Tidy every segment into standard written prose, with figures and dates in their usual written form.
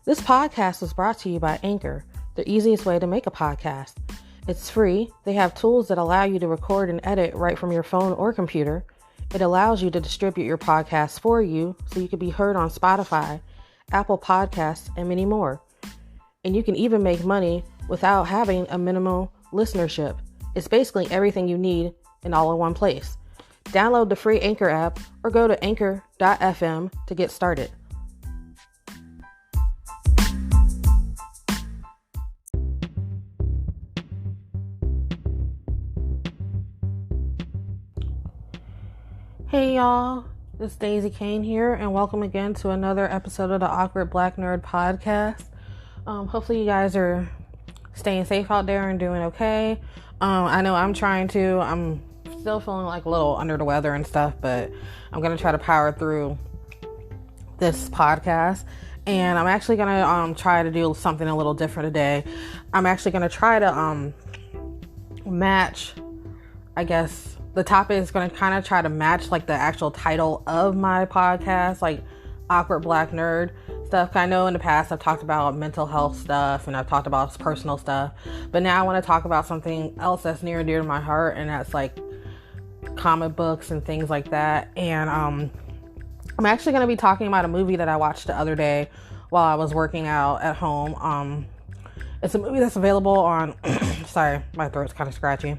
This podcast was brought to you by Anchor, the easiest way to make a podcast. It's free. They have tools that allow you to record and edit right from your phone or computer. It allows you to distribute your podcast for you so you can be heard on Spotify, Apple Podcasts, and many more. And you can even make money without having a minimal listenership. It's basically everything you need and all in one place. Download the free Anchor app or go to anchor.fm to get started. Hey y'all, it's Daisy Kane here, and welcome again to another episode of the Awkward Black Nerd Podcast. Hopefully you guys are staying safe out there and doing okay. I know I'm trying to. I'm still feeling like a little under the weather and stuff, but I'm going to try to power through this podcast. And I'm actually going to try to do something a little different today. I'm actually going to try to match, I guess, the topic is going to kind of try to match like the actual title of my podcast, like Awkward Black Nerd stuff. I know in the past I've talked about mental health stuff and I've talked about personal stuff, but now I want to talk about something else that's near and dear to my heart, and that's like comic books and things like that. And I'm actually going to be talking about a movie that I watched the other day while I was working out at home. It's a movie that's available on sorry, my throat's kind of scratchy,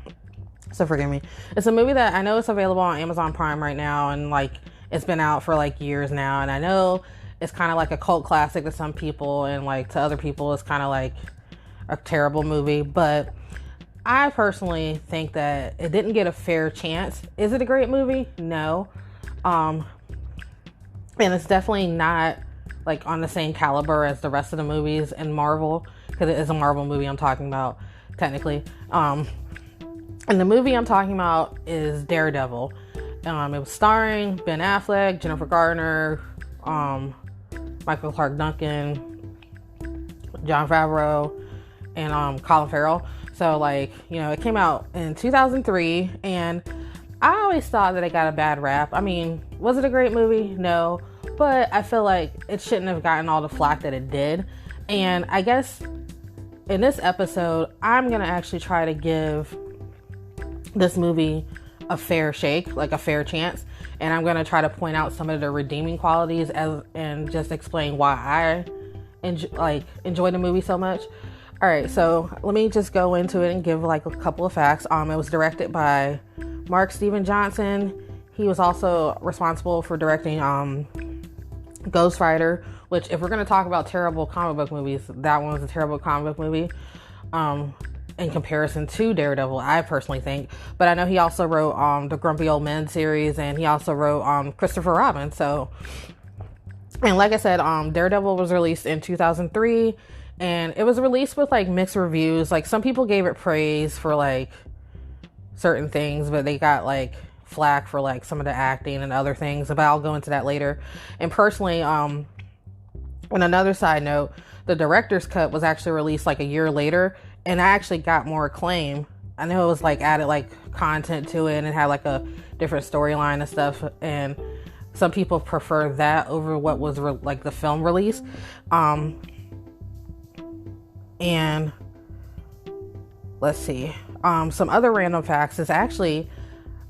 so forgive me. It's a movie that I know it's available on Amazon Prime right now, and like it's been out for like years now, and I know it's kind of like a cult classic to some people, and like to other people it's kind of like a terrible movie, but I personally think that it didn't get a fair chance. Is it a great movie? No. And it's definitely not like on the same caliber as the rest of the movies in Marvel, because it is a Marvel movie I'm talking about technically. And the movie I'm talking about is Daredevil. It was starring Ben Affleck, Jennifer Garner, Michael Clark Duncan, Jon Favreau, and Colin Farrell. So like, you know, it came out in 2003, and I always thought that it got a bad rap. I mean, was it a great movie? No, but I feel like it shouldn't have gotten all the flack that it did. And I guess in this episode, I'm gonna actually try to give this movie a fair shake, like a fair chance, and I'm gonna try to point out some of the redeeming qualities and just explain why I enjoy the movie so much. All right, so let me just go into it and give like a couple of facts. It was directed by Mark Steven Johnson. He was also responsible for directing Ghost Rider, which, if we're gonna talk about terrible comic book movies, that one was a terrible comic book movie in comparison to Daredevil, I personally think. But I know he also wrote the Grumpy Old Men series, and he also wrote Christopher Robin. So, and like I said, Daredevil was released in 2003, and it was released with like mixed reviews. Like some people gave it praise for like certain things, but they got like flack for like some of the acting and other things, but I'll go into that later. And personally, on another side note, the director's cut was actually released like a year later, and I actually got more acclaim. I know it was like added like content to it and it had like a different storyline and stuff, and some people prefer that over what was like the film release. And let's see, some other random facts is actually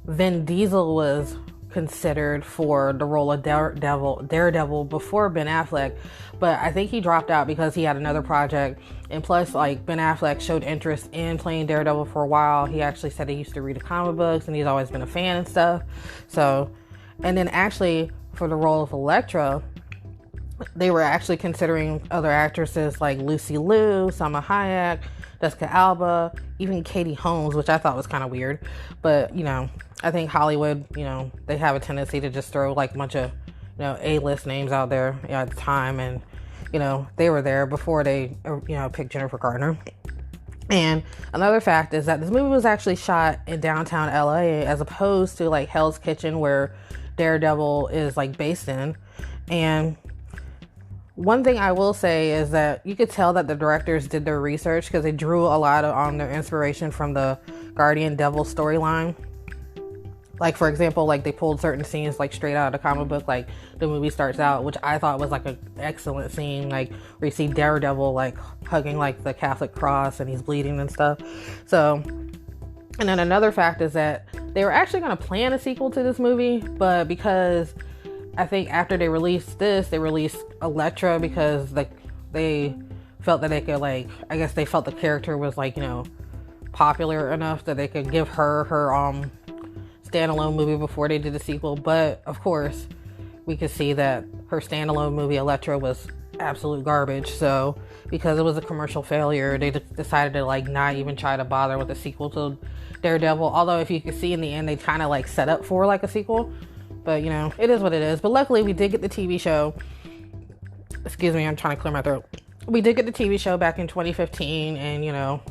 Vin Diesel was considered for the role of Daredevil before Ben Affleck, but I think he dropped out because he had another project. And plus, like, Ben Affleck showed interest in playing Daredevil for a while. He actually said he used to read the comic books and he's always been a fan and stuff. So, and then actually for the role of Elektra, they were actually considering other actresses like Lucy Liu, Salma Hayek, Jessica Alba, even Katie Holmes, which I thought was kind of weird. But, you know, I think Hollywood, you know, they have a tendency to just throw like a bunch of, you know, A-list names out there at the time. And, you know, they were there before they, you know, picked Jennifer Garner. And another fact is that this movie was actually shot in downtown LA as opposed to like Hell's Kitchen, where Daredevil is like based in. And one thing I will say is that you could tell that the directors did their research, because they drew a lot of their inspiration from the Guardian Devil storyline. Like, for example, like they pulled certain scenes like straight out of the comic book. Like the movie starts out, which I thought was like an excellent scene, like where you see Daredevil like hugging like the Catholic cross and he's bleeding and stuff. So, and then another fact is that they were actually going to plan a sequel to this movie, but because I think after they released this, they released Elektra because like they felt that they could, like, I guess they felt the character was like, you know, popular enough that they could give her standalone movie before they did the sequel. But of course we could see that her standalone movie Elektra was absolute garbage. So because it was a commercial failure, they decided to like not even try to bother with a sequel to Daredevil. Although if you could see in the end, they kind of like set up for like a sequel, but you know, it is what it is. But luckily we did get the TV show. Excuse me, I'm trying to clear my throat. We did get the TV show back in 2015, and you know,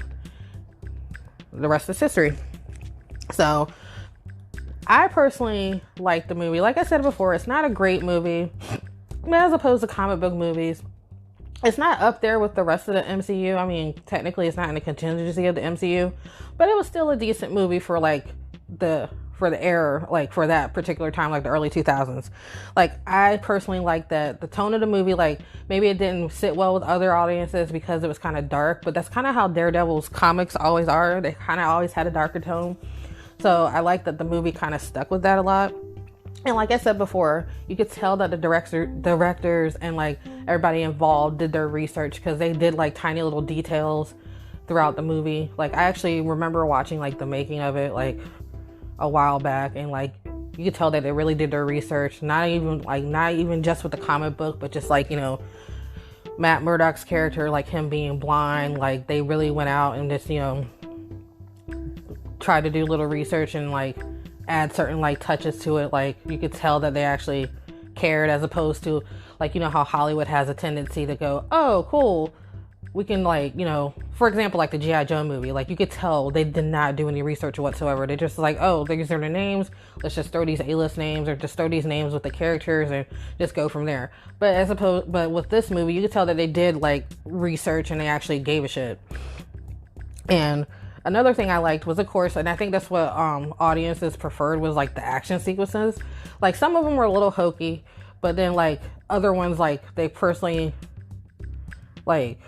the rest is history. So I personally like the movie. Like I said before, it's not a great movie as opposed to comic book movies. It's not up there with the rest of the MCU. I mean, technically it's not in the contingency of the MCU, but it was still a decent movie for like for the era, like for that particular time, like the early 2000s. Like I personally like that the tone of the movie, like maybe it didn't sit well with other audiences because it was kind of dark, but that's kind of how Daredevil's comics always are. They kind of always had a darker tone. So I like that the movie kind of stuck with that a lot. And like I said before, you could tell that the directors and like everybody involved did their research, because they did like tiny little details throughout the movie. Like I actually remember watching like the making of it like a while back, and like you could tell that they really did their research, not even just with the comic book, but just like, you know, Matt Murdock's character, like him being blind, like they really went out and just, you know, tried to do little research and like add certain like touches to it. Like you could tell that they actually cared, as opposed to like, you know, how Hollywood has a tendency to go, oh cool, we can, like, you know, for example, like the G.I. Joe movie, like you could tell they did not do any research whatsoever. They just like, oh, these are the names, let's just throw these A-list names, or just throw these names with the characters and just go from there. But with this movie, you could tell that they did like research and they actually gave a shit. And another thing I liked was, of course, and I think that's what audiences preferred, was like the action sequences. Like some of them were a little hokey, but then like other ones, like they personally liked,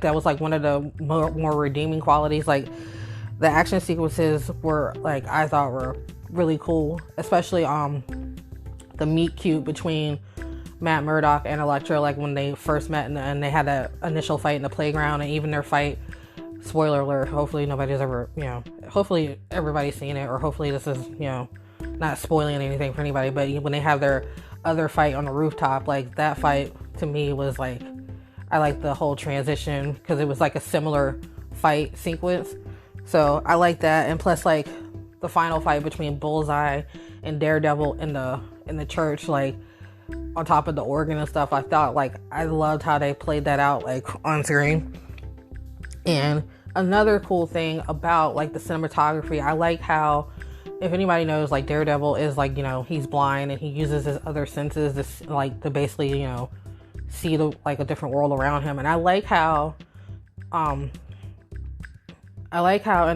that was like one of the more redeeming qualities. Like the action sequences were, like, I thought were really cool, especially the meet cute between Matt Murdock and Elektra, like when they first met and they had that initial fight in the playground, and even their fight, spoiler alert, hopefully nobody's ever, you know, hopefully everybody's seen it, or hopefully this is, you know, not spoiling anything for anybody, but when they have their other fight on the rooftop, like that fight to me was like, I like the whole transition because it was like a similar fight sequence. So I like that. And plus, like the final fight between Bullseye and Daredevil in the church, like on top of the organ and stuff, I thought, like, I loved how they played that out like on screen. And another cool thing about like the cinematography, I like how, if anybody knows, like Daredevil is like, you know, he's blind and he uses his other senses to basically, you know, see a different world around him. And I like how in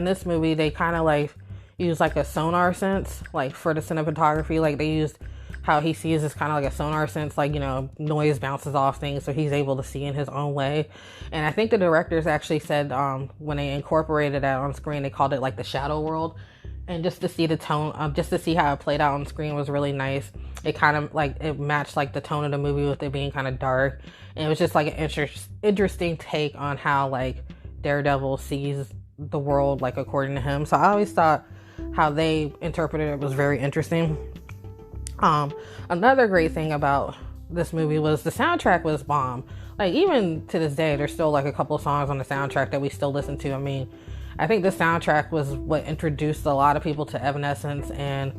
this movie they kind of like use like a sonar sense, like for the cinematography. Like they used how he sees is kind of like a sonar sense, like, you know, noise bounces off things, so he's able to see in his own way. And I think the directors actually said when they incorporated that on screen, they called it like the shadow world. And just to see the tone, just to see how it played out on screen was really nice. It kind of like, it matched like the tone of the movie with it being kind of dark. And it was just like an interesting take on how like Daredevil sees the world, like according to him. So I always thought how they interpreted it was very interesting. Another great thing about this movie was the soundtrack was bomb. Like even to this day, there's still like a couple of songs on the soundtrack that we still listen to. I mean, I think the soundtrack was what introduced a lot of people to Evanescence, and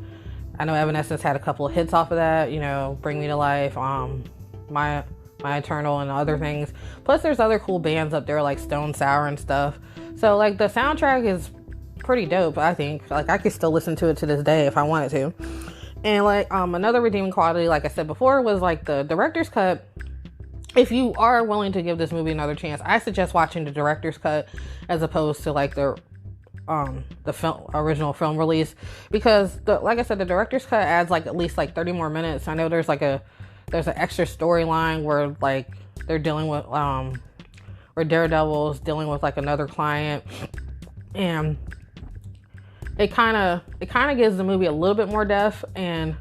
I know Evanescence had a couple of hits off of that, you know, Bring Me to Life, My Eternal, and other things. Plus there's other cool bands up there like Stone Sour and stuff. So like the soundtrack is pretty dope, I think. Like I could still listen to it to this day if I wanted to. And like another redeeming quality, like I said before, was like the director's cut. If you are willing to give this movie another chance, I suggest watching the director's cut as opposed to like the the original film release, because like I said, the director's cut adds like at least like 30 more minutes. I know there's an extra storyline where like they're dealing with where Daredevil's dealing with like another client, and it kind of gives the movie a little bit more depth. And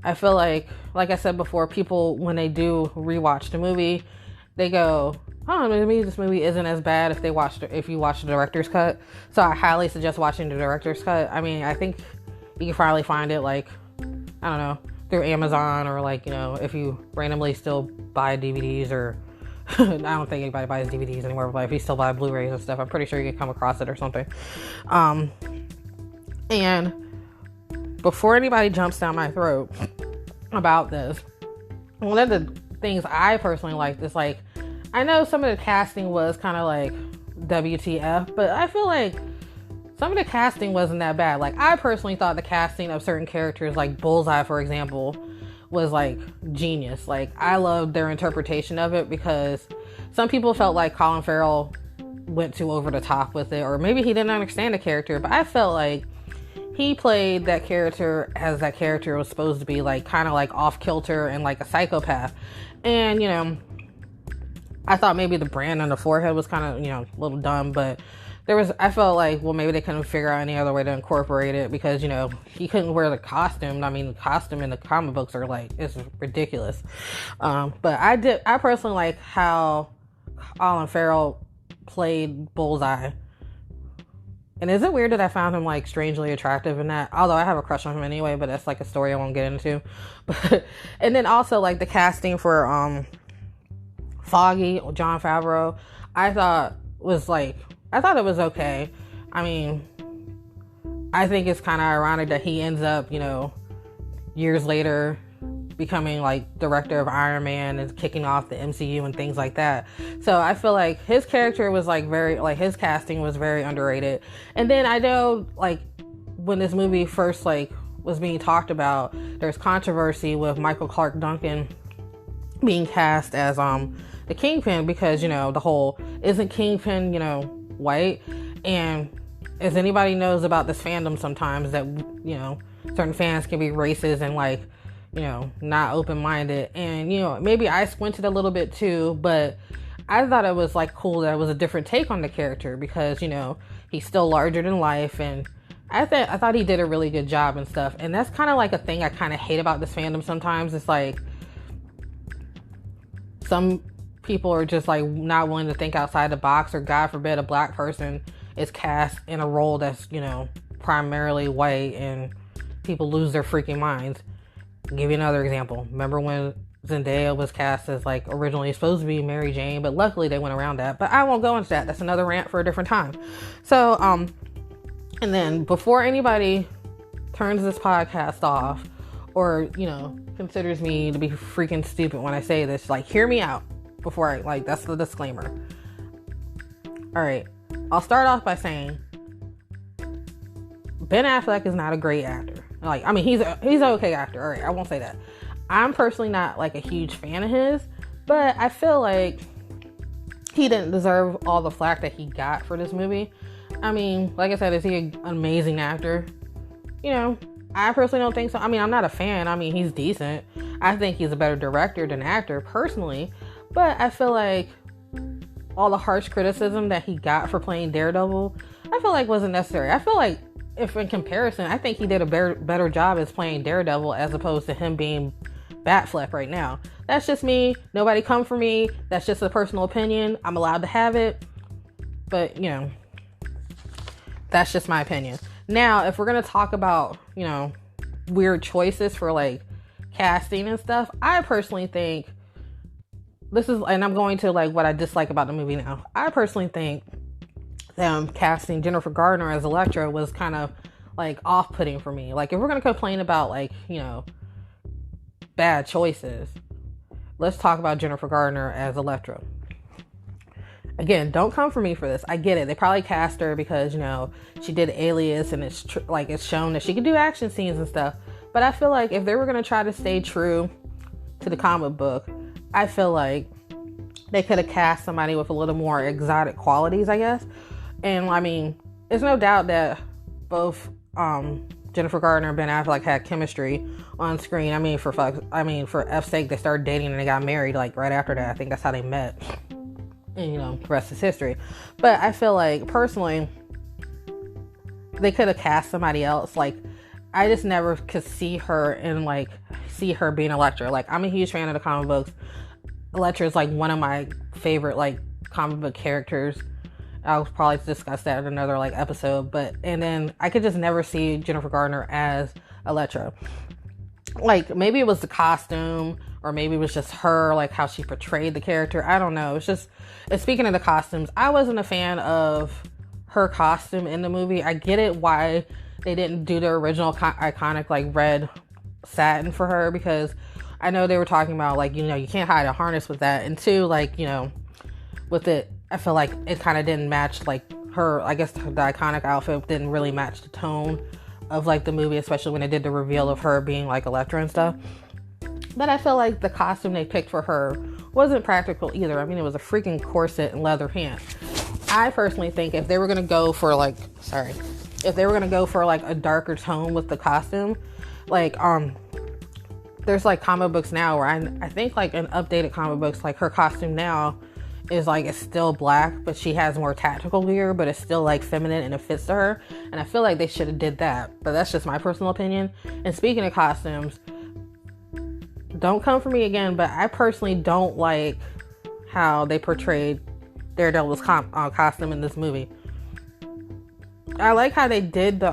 I feel like I said before, people, when they do rewatch the movie, they go, oh, maybe this movie isn't as bad if you watch the director's cut. So I highly suggest watching the director's cut. I mean, I think you can probably find it like, I don't know, through Amazon, or like, you know, if you randomly still buy DVDs, or I don't think anybody buys DVDs anymore, but if you still buy Blu-rays and stuff, I'm pretty sure you can come across it or something. And before anybody jumps down my throat about this, one of the things I personally liked is, like, I know some of the casting was kind of like WTF, but I feel like some of the casting wasn't that bad. Like, I personally thought the casting of certain characters, like Bullseye, for example, was like genius. Like, I loved their interpretation of it, because some people felt like Colin Farrell went too over the top with it, or maybe he didn't understand the character, but I felt like he played that character as that character was supposed to be, like kind of like off kilter and like a psychopath. And, you know, I thought maybe the brand on the forehead was kind of, you know, a little dumb, but I felt like, well, maybe they couldn't figure out any other way to incorporate it, because, you know, he couldn't wear the costume. I mean, the costume in the comic books are like, it's ridiculous. But I personally like how Colin Farrell played Bullseye. And is it weird that I found him like strangely attractive in that? Although I have a crush on him anyway, but that's like a story I won't get into. But, and then also like the casting for Foggy, Jon Favreau, I thought it was okay. I mean, I think it's kind of ironic that he ends up, you know, years later becoming like director of Iron Man and kicking off the MCU and things like that. So I feel like his character was like his casting was very underrated. And then I know, like, when this movie first like was being talked about, there's controversy with Michael Clark Duncan being cast as the Kingpin, because, you know, the whole, isn't Kingpin, you know, white? And as anybody knows about this fandom, sometimes that, you know, certain fans can be racist and like, you know, not open-minded. And, you know, maybe I squinted a little bit too, but I thought it was like cool that it was a different take on the character, because, you know, he's still larger than life, and I thought he did a really good job and stuff. And that's kind of like a thing I kind of hate about this fandom sometimes. It's like some people are just like not willing to think outside the box, or God forbid a black person is cast in a role that's, you know, primarily white, and people lose their freaking minds. I'll give you another example. Remember when Zendaya was cast as like originally supposed to be Mary Jane, but luckily they went around that. But I won't go into that. That's another rant for a different time. So, and then before anybody turns this podcast off, or, you know, considers me to be freaking stupid when I say this, like, hear me out before that's the disclaimer. All right. I'll start off by saying Ben Affleck is not a great actor. Like, I mean, he's an okay actor. All right, I won't say that. I'm personally not like a huge fan of his, but I feel like he didn't deserve all the flack that he got for this movie. I mean, like I said, is he an amazing actor? You know, I personally don't think so. I mean, I'm not a fan. I mean, he's decent. I think he's a better director than actor personally, but I feel like all the harsh criticism that he got for playing Daredevil, I feel like wasn't necessary. I feel like, if in comparison, I think he did a better job as playing Daredevil as opposed to him being Batfleck right now. That's just me. Nobody come for me. That's just a personal opinion. I'm allowed to have it. But, you know, that's just my opinion. Now, if we're going to talk about, you know, weird choices for like casting and stuff, I personally think and I'm going to like what I dislike about the movie now. I personally think them casting Jennifer Garner as Elektra was kind of like off-putting for me. Like, if we're going to complain about like, you know, bad choices, let's talk about Jennifer Garner as Elektra. Again, don't come for me for this. I get it. They probably cast her because, you know, she did Alias, and it's it's shown that she could do action scenes and stuff. But I feel like if they were going to try to stay true to the comic book, I feel like they could have cast somebody with a little more exotic qualities, I guess. And I mean, there's no doubt that both Jennifer Garner and Ben Affleck had chemistry on screen. I mean, for F's sake, they started dating and they got married like right after that. I think that's how they met. And the rest is history. But I feel like personally, they could have cast somebody else. Like, I just never could see her being Elektra. Like, I'm a huge fan of the comic books. Elektra is like one of my favorite like comic book characters. I'll probably discuss that in another like episode. And then I could just never see Jennifer Garner as Elektra. Like, maybe it was the costume, or maybe it was just her, like how she portrayed the character. I don't know. Speaking of the costumes, I wasn't a fan of her costume in the movie. I get it why they didn't do the original iconic like red satin for her, because I know they were talking about like, you can't hide a harness with that. And two, like, with it, I feel like it kind of didn't match like her, I guess the iconic outfit didn't really match the tone of like the movie, especially when they did the reveal of her being like Elektra and stuff. But I feel like the costume they picked for her wasn't practical either. I mean, it was a freaking corset and leather pants. I personally think if they were going to go for like a darker tone with the costume, like, there's like comic books now where I think like in updated comic books, like her costume now is like, it's still black, but she has more tactical gear, but it's still like feminine and it fits to her. And I feel like they should have did that, but that's just my personal opinion. And speaking of costumes, don't come for me again, but I personally don't like how they portrayed Daredevil's costume in this movie. I like how they did the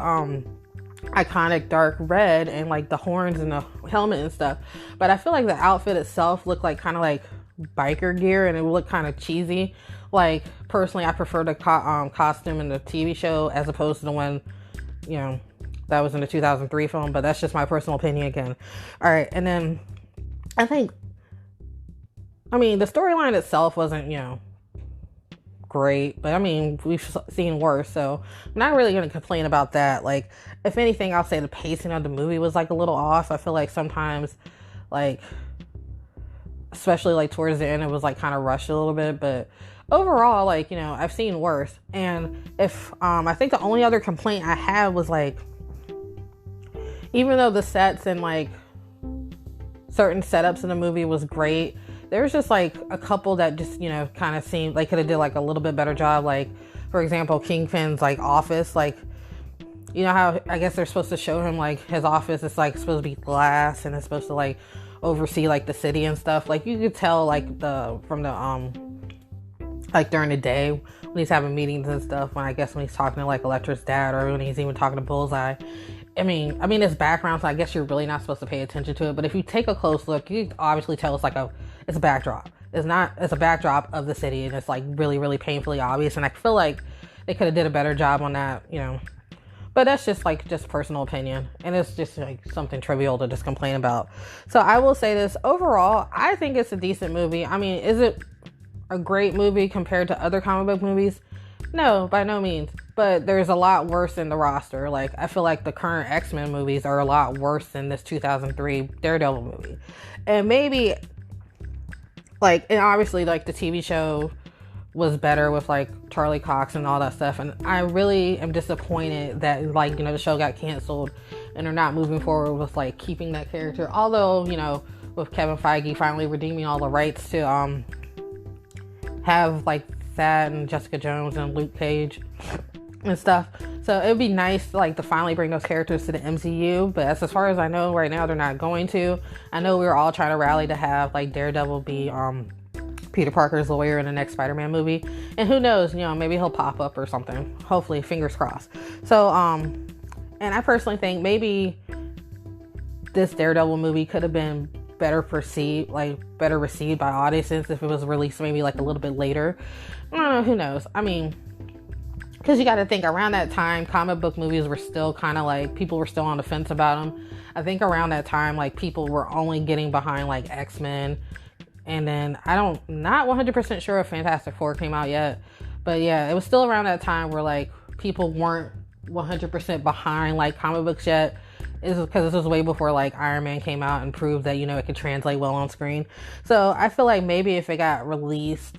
iconic dark red and like the horns and the helmet and stuff, but I feel like the outfit itself looked like kind of like biker gear, and it looked kind of cheesy. Like, personally, I prefer the costume in the TV show as opposed to the one that was in the 2003 film, but that's just my personal opinion again. All right, and then I think, the storyline itself wasn't great, but we've seen worse, so I'm not really going to complain about that. Like, if anything, I'll say the pacing of the movie was like a little off. I feel like sometimes, like, especially like towards the end, it was like kind of rushed a little bit, but overall, like, I've seen worse. And if I think the only other complaint I had was like, even though the sets and like certain setups in the movie was great, there was just like a couple that just kind of seemed like could have did like a little bit better job. Like, for example, Kingpin's like office, like, how I guess they're supposed to show him like his office is like supposed to be glass and it's supposed to like oversee like the city and stuff. Like, you could tell like from the like during the day when he's having meetings and stuff, when he's talking to like Elektra's dad, or when he's even talking to Bullseye. It's background, so I guess you're really not supposed to pay attention to it, but if you take a close look, you can obviously tell it's a backdrop. It's a backdrop of the city, and it's like really, really painfully obvious, and I feel like they could have did a better job on that, but that's just personal opinion, and it's just like something trivial to just complain about. So I will say this, overall, I think it's a decent movie. Is it a great movie compared to other comic book movies? No, by no means. But there's a lot worse in the roster. Like, I feel like the current X-Men movies are a lot worse than this 2003 Daredevil movie. And maybe, like, and obviously, like, the TV show was better with, like, Charlie Cox and all that stuff. And I really am disappointed that, like, the show got canceled and they're not moving forward with, like, keeping that character. Although, with Kevin Feige finally redeeming all the rights to have, like, that and Jessica Jones and Luke Cage and stuff. So it would be nice like to finally bring those characters to the MCU, but as far as I know right now, they're not going to. I know we were all trying to rally to have like Daredevil be Peter Parker's lawyer in the next Spider-Man movie, and who knows, maybe he'll pop up or something. Hopefully, fingers crossed. So and I personally think maybe this Daredevil movie could have been better received by audiences if it was released maybe like a little bit later. I don't know, who knows? Because you got to think, around that time, comic book movies were still kind of like, people were still on the fence about them. I think around that time, like, people were only getting behind like X-Men, and then not 100% sure if Fantastic Four came out yet, but yeah, it was still around that time where like people weren't 100% behind like comic books yet. Is because this was way before like Iron Man came out and proved that it could translate well on screen. So I feel like maybe if it got released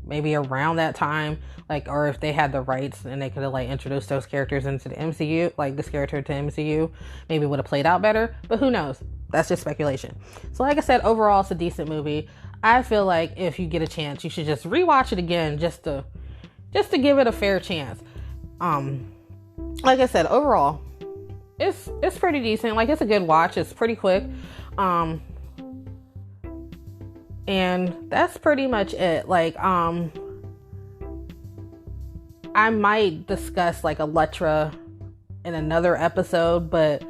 maybe around that time, like, or if they had the rights and they could have like introduced those characters into the MCU, like this character to MCU, maybe it would have played out better, but who knows? That's just speculation. So like I said, overall it's a decent movie. I feel like if you get a chance, you should just rewatch it again just to give it a fair chance. Like I said, overall it's pretty decent. Like, it's a good watch. It's pretty quick. And that's pretty much it. Like, I might discuss like Elektra in another episode, but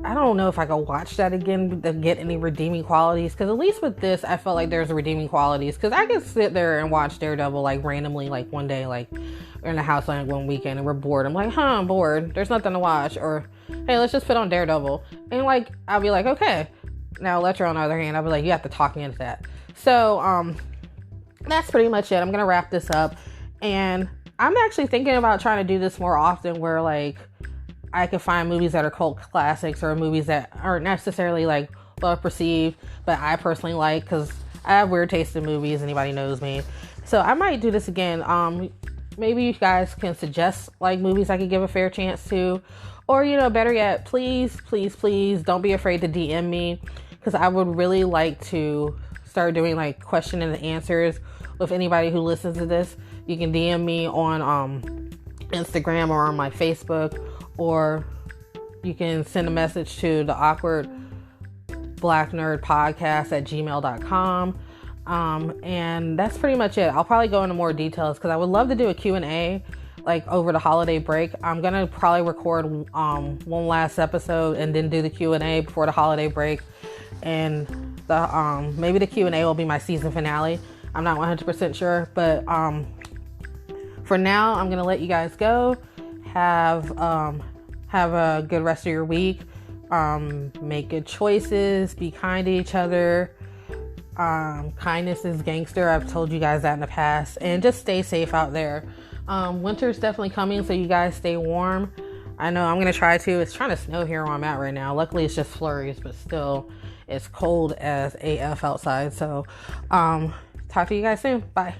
I don't know if I can watch that again to get any redeeming qualities. Because at least with this, I felt like there's redeeming qualities. Because I could sit there and watch Daredevil like randomly, like one day, like we're in the house like one weekend and we're bored. I'm like, I'm bored. There's nothing to watch. Or, hey, let's just put on Daredevil. And like, I'll be like, okay. Now Elektra, on the other hand, I'll be like, you have to talk me into that. So, that's pretty much it. I'm going to wrap this up. And I'm actually thinking about trying to do this more often, where like I could find movies that are cult classics or movies that aren't necessarily like well perceived, but I personally like, because I have weird taste in movies. Anybody knows me. So I might do this again. Maybe you guys can suggest like movies I could give a fair chance to, or, you know, better yet, please don't be afraid to DM me, because I would really like to start doing like question and answers with anybody who listens to this. You can DM me on Instagram or on my Facebook, or you can send a message to the Awkward Black Nerd Podcast at gmail.com. And that's pretty much it. I'll probably go into more details because I would love to do a Q&A like over the holiday break. I'm gonna probably record one last episode and then do the Q&A before the holiday break, and the maybe the Q&A will be my season finale. I'm not 100% sure, but for now I'm gonna let you guys go. Have a good rest of your week. Make good choices. Be kind to each other. Kindness is gangster. I've told you guys that in the past. And just stay safe out there. Winter's definitely coming, so you guys stay warm. I know I'm gonna try to. It's trying to snow here where I'm at right now. Luckily it's just flurries, but still it's cold as AF outside. So talk to you guys soon. Bye.